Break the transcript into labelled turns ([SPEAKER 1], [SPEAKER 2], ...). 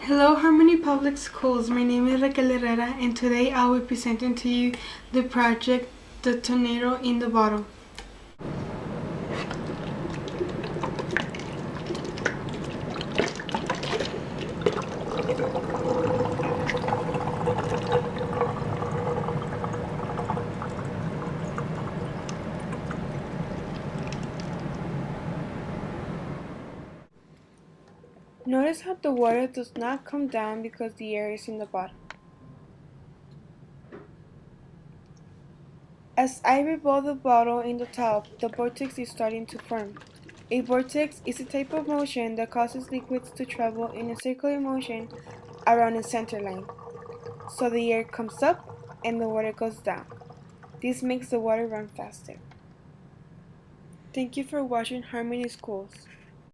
[SPEAKER 1] Hello, Harmony Public Schools. My name is Raquel Herrera, and today I will be presenting to you the project The Tornado in the Bottle. Notice how the water does not come down because the air is in the bottle. As I revolve the bottle in the top, the vortex is starting to form. A vortex is a type of motion that causes liquids to travel in a circular motion around a center line. So the air comes up and the water goes down. This makes the water run faster. Thank you for watching Harmony Schools.